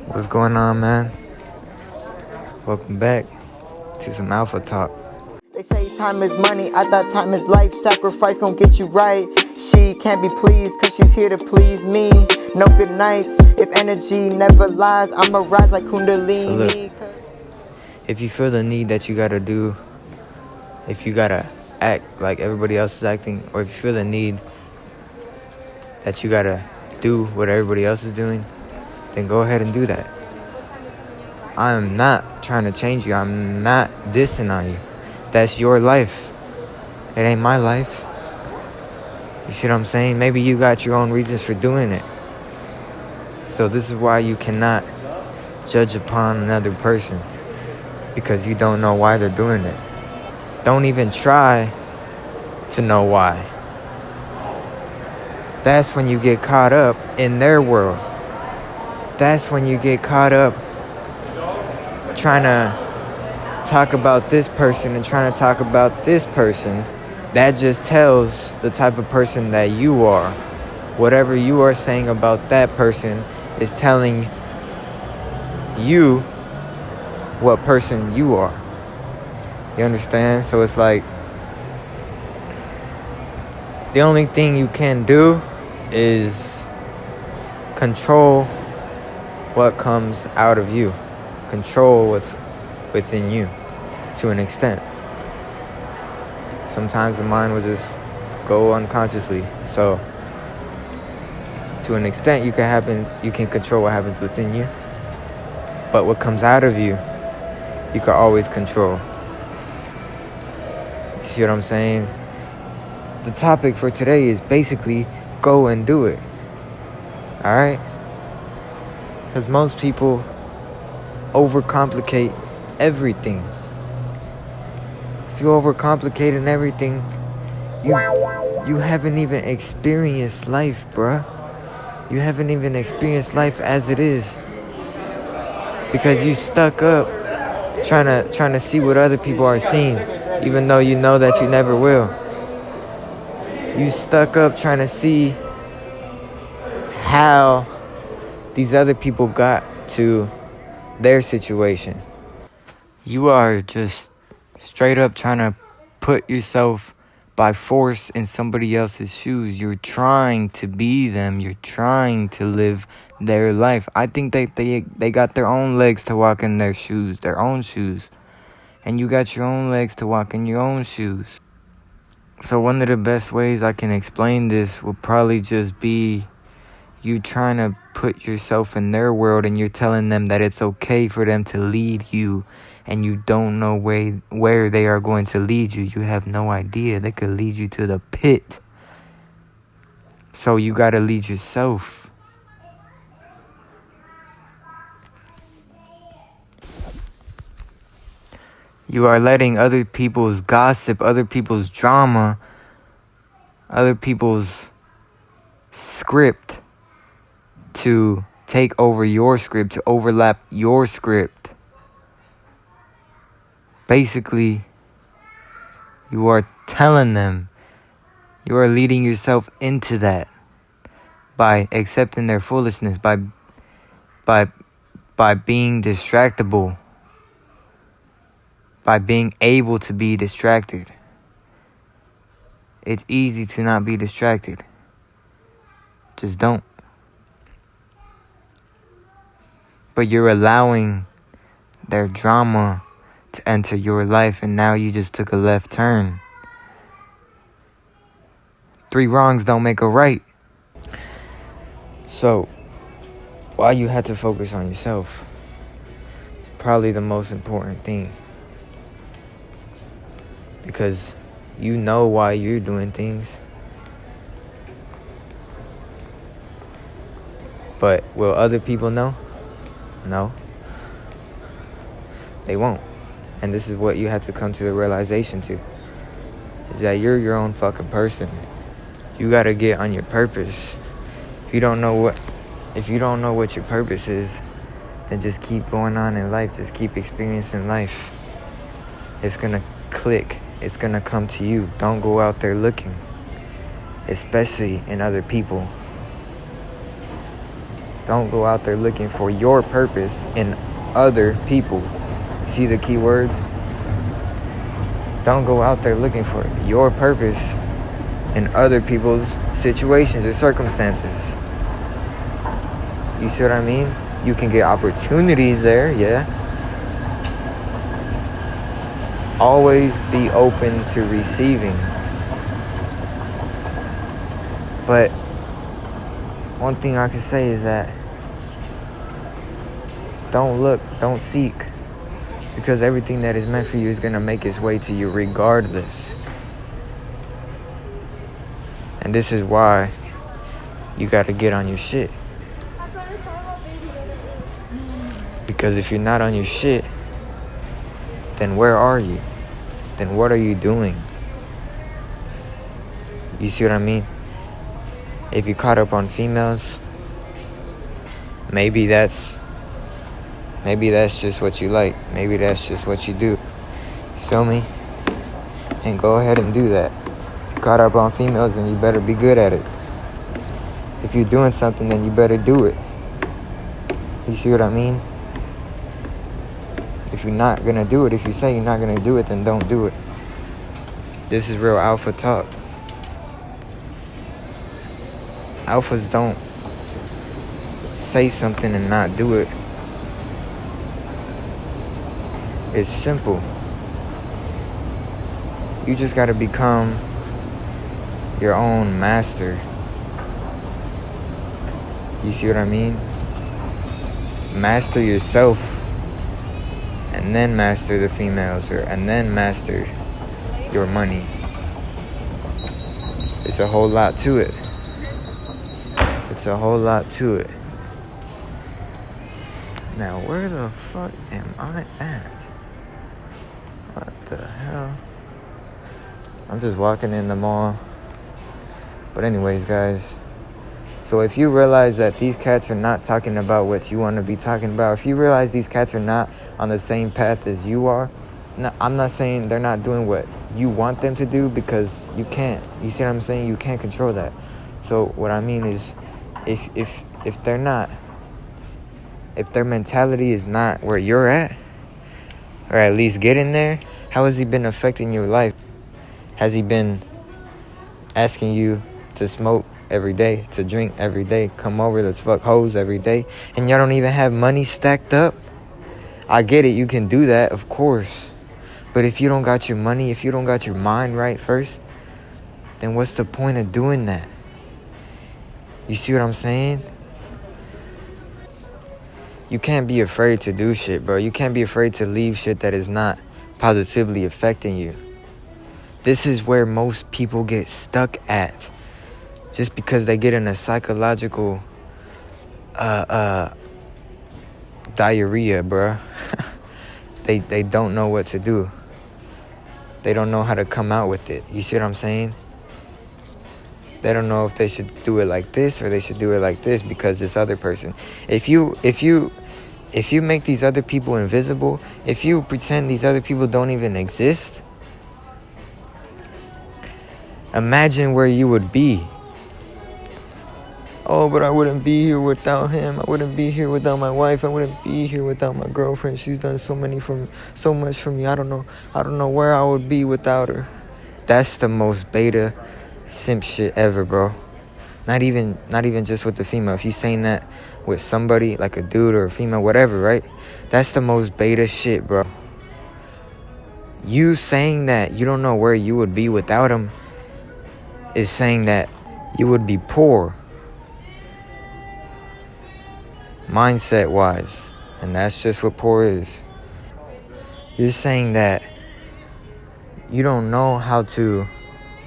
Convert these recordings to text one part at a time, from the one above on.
What's going on, man? Welcome back to some Alpha Talk. They say time is money, I thought time is life. Sacrifice gon' get you right. She can't be pleased cause she's here to please me. No good nights, if energy never lies, I'ma rise like Kundalini. So look, if you feel the need that you gotta do, if you gotta act like everybody else is acting, or if you feel the need that you gotta do what everybody else is doing, then go ahead and do that. I'm not trying to change you. I'm not dissing on you. That's your life. It ain't my life. You see what I'm saying? Maybe you got your own reasons for doing it. So this is why you cannot judge upon another person, because you don't know why they're doing it. Don't even try to know why. That's when you get caught up in their world. That's when you get caught up trying to talk about this person and trying to talk about this person. That just tells the type of person that you are. Whatever you are saying about that person is telling you what person you are. You understand? So it's like, the only thing you can do is control what comes out of you. Control what's within you to an extent. Sometimes the mind will just go unconsciously. So to an extent you can control what happens within you. But what comes out of you, you can always control. You see what I'm saying? The topic for today is basically go and do it. Alright? Because most people overcomplicate everything. If you overcomplicating everything, you haven't even experienced life, bruh. You haven't even experienced life as it is. Because you stuck up trying to see what other people are seeing, even though you know that you never will. You stuck up trying to see how these other people got to their situation. You are just straight up trying to put yourself by force in somebody else's shoes. You're trying to be them. You're trying to live their life. I think they got their own legs to walk in their shoes, their own shoes. And you got your own legs to walk in your own shoes. So one of the best ways I can explain this will probably just be you trying to put yourself in their world, and you're telling them that it's okay for them to lead you, and you don't know where they are going to lead you. You have no idea. They could lead you to the pit. So you got to lead yourself. You are letting other people's gossip, other people's drama, other people's script to take over your script, to overlap your script. Basically, you are telling them, you are leading yourself into that by accepting their foolishness, by being distractible, by being able to be distracted. It's easy to not be distracted. Just don't. But you're allowing their drama to enter your life, and now you just took a left turn. 3 wrongs don't make a right. So, why you had to focus on yourself is probably the most important thing. Because you know why you're doing things. But will other people know? No. They won't. And this is what you have to come to the realization to. Is that you're your own fucking person. You gotta get on your purpose. If you don't know what your purpose is, then just keep going on in life. Just keep experiencing life. It's gonna click. It's gonna come to you. Don't go out there looking. Especially in other people. Don't go out there looking for your purpose in other people. See the key words? Don't go out there looking for your purpose in other people's situations or circumstances. You see what I mean? You can get opportunities there, yeah. Always be open to receiving. But one thing I can say is that don't look, don't seek, because everything that is meant for you is going to make its way to you regardless. And this is why you got to get on your shit. Because if you're not on your shit, then where are you? Then what are you doing? You see what I mean? If you're caught up on females, maybe that's just what you like. Maybe that's just what you do. You feel me? And go ahead and do that. If you're caught up on females, then you better be good at it. If you're doing something, then you better do it. You see what I mean? If you're not gonna do it, if you say you're not gonna do it, then don't do it. This is real alpha talk. Alphas don't say something and not do it. It's simple. You just gotta become your own master. You see what I mean? Master yourself, and then master the females, and then master your money. It's a whole lot to it. It's a whole lot to it. Now, where the fuck am I at? What the hell? I'm just walking in the mall. But anyways, guys. So if you realize that these cats are not talking about what you want to be talking about, if you realize these cats are not on the same path as you are, no, I'm not saying they're not doing what you want them to do, because you can't. You see what I'm saying? You can't control that. So what I mean is, if they're not, if their mentality is not where you're at, or at least getting there, how has he been affecting your life? Has he been asking you to smoke every day, to drink every day, come over, let's fuck hoes every day, and y'all don't even have money stacked up? I get it, you can do that, of course. But if you don't got your money, if you don't got your mind right first, then what's the point of doing that? You see what I'm saying? You can't be afraid to do shit, bro. You can't be afraid to leave shit that is not positively affecting you. This is where most people get stuck at. Just because they get in a psychological diarrhea, bro. They don't know what to do. They don't know how to come out with it. You see what I'm saying? They don't know if they should do it like this or they should do it like this because this other person. If you make these other people invisible, if you pretend these other people don't even exist, imagine where you would be. Oh, but I wouldn't be here without him. I wouldn't be here without my wife. I wouldn't be here without my girlfriend. She's done so much for me. I don't know where I would be without her. That's the most beta simp shit ever, bro. Not even just with the female. If you saying that with somebody, like a dude or a female, whatever, right? That's the most beta shit, bro. You saying that you don't know where you would be without him is saying that you would be poor, mindset wise. And that's just what poor is. You're saying that you don't know how to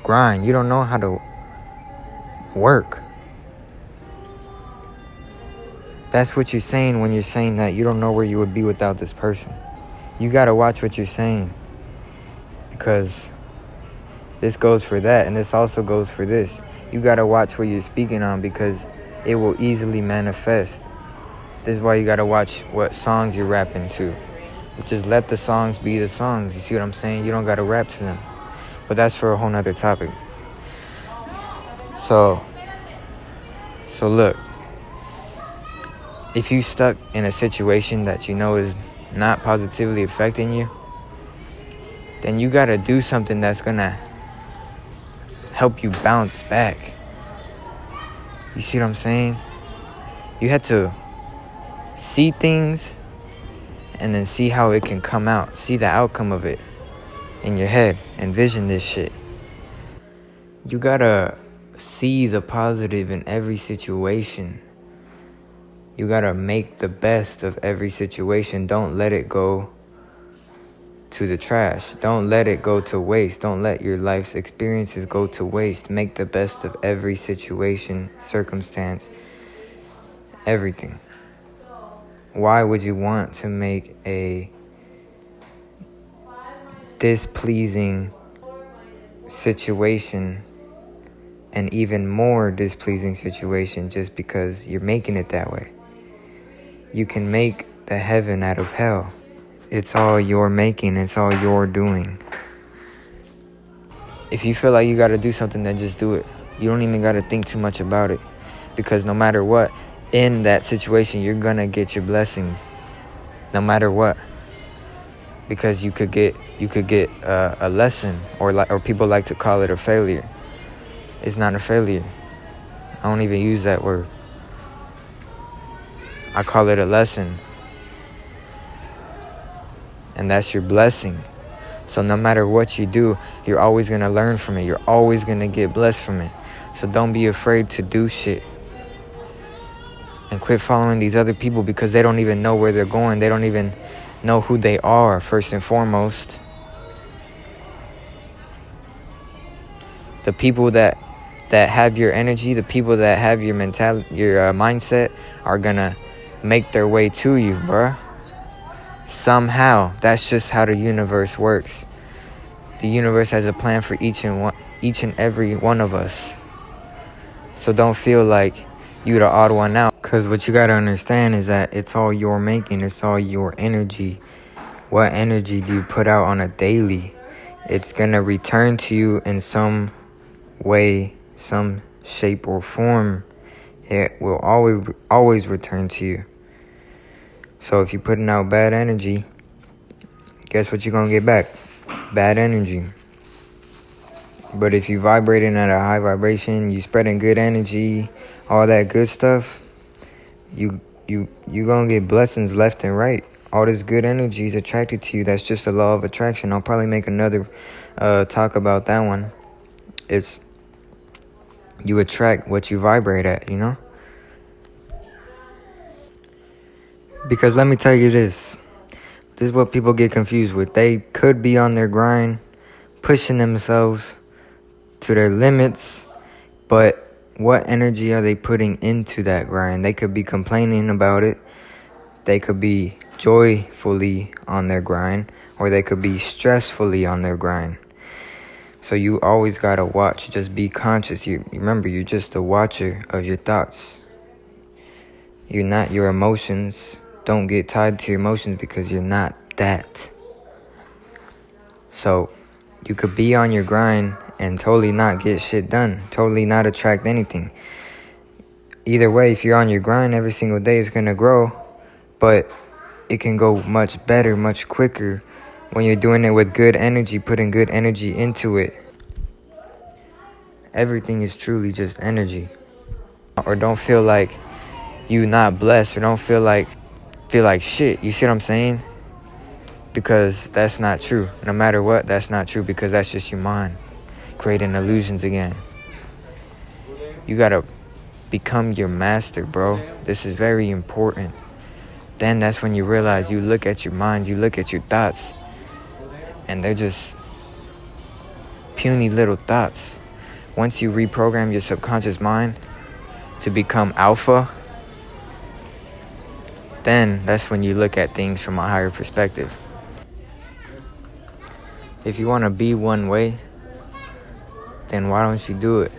grind. You don't know how to work. That's what you're saying when you're saying that you don't know where you would be without this person. You gotta watch what you're saying, because this goes for that, and this also goes for this. You gotta watch what you're speaking on, because it will easily manifest. This is why you gotta watch what songs you're rapping to. Just let the songs be the songs. You see what I'm saying? You don't gotta rap to them. But that's for a whole nother topic. So look, if you stuck in a situation that you know is not positively affecting you, then you gotta do something that's gonna help you bounce back. You see what I'm saying? You had to see things and then see how it can come out. See the outcome of it in your head. Envision this shit. You gotta see the positive in every situation. You gotta make the best of every situation. Don't let it go to the trash. Don't let it go to waste. Don't let your life's experiences go to waste. Make the best of every situation, circumstance, everything. Why would you want to make a displeasing situation an even more displeasing situation just because you're making it that way? You can make the heaven out of hell. It's all your making. It's all your doing. If you feel like you got to do something, then just do it. You don't even got to think too much about it, because no matter what, in that situation, you're going to get your blessings no matter what, because you could get a lesson, or people like to call it a failure. It's not a failure. I don't even use that word. I call it a lesson. And that's your blessing. So no matter what you do, you're always going to learn from it. You're always going to get blessed from it. So don't be afraid to do shit. And quit following these other people, because they don't even know where they're going. They don't even know who they are, first and foremost. The people that have your energy, the people that have your mentality, your mindset, are going to make their way to you, bruh. Somehow. That's just how the universe works. The universe has a plan for each and every one of us. So don't feel like you're the odd one out. Because what you got to understand is that it's all your making. It's all your energy. What energy do you put out on a daily? It's going to return to you in some way, some shape or form. It will always return to you. So if you're putting out bad energy, guess what you're going to get back? Bad energy. But if you vibrating at a high vibration, you spreading good energy, all that good stuff, you going to get blessings left and right. All this good energy is attracted to you. That's just a law of attraction. I'll probably make another talk about that one. It's you attract what you vibrate at, you know? Because let me tell you this. This is what people get confused with. They could be on their grind, pushing themselves to their limits, but what energy are they putting into that grind? They could be complaining about it. They could be joyfully on their grind, or they could be stressfully on their grind. So you always got to watch. Just be conscious. Remember, you're just a watcher of your thoughts. You're not your emotions. Don't get tied to your emotions, because you're not that. So you could be on your grind and totally not get shit done. Totally not attract anything. Either way, if you're on your grind every single day, it's going to grow. But it can go much better, much quicker when you're doing it with good energy, putting good energy into it. Everything is truly just energy. Or don't feel like you not blessed, or don't feel like shit. You see what I'm saying? Because that's not true. No matter what, that's not true, because that's just your mind creating illusions again. You gotta become your master, bro. This is very important. Then that's when you realize, you look at your mind, you look at your thoughts, and they're just puny little thoughts. Once you reprogram your subconscious mind to become alpha, then that's when you look at things from a higher perspective. If you want to be one way, then why don't you do it?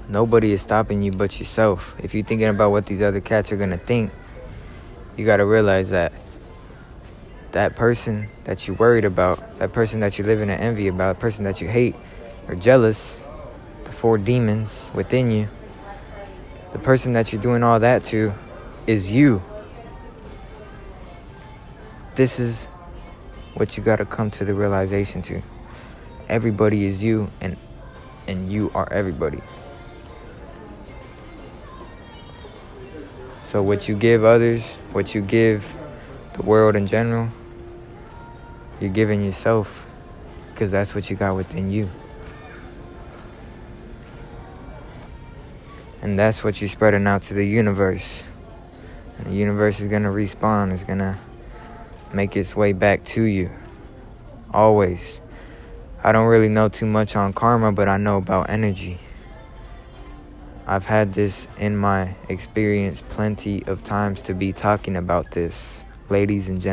Nobody is stopping you but yourself. If you're thinking about what these other cats are going to think, you got to realize that that person that you're worried about, that person that you're living in envy about, the person that you hate or jealous, the 4 demons within you, the person that you're doing all that to is you. this is what you gotta come to the realization to. Everybody is you, and you are everybody. So what you give others, what you give the world in general, you're giving yourself, because that's what you got within you. And that's what you're spreading out to the universe. And the universe is going to respond. It's going to make its way back to you. Always. I don't really know too much on karma, but I know about energy. I've had this in my experience plenty of times to be talking about this, ladies and gentlemen.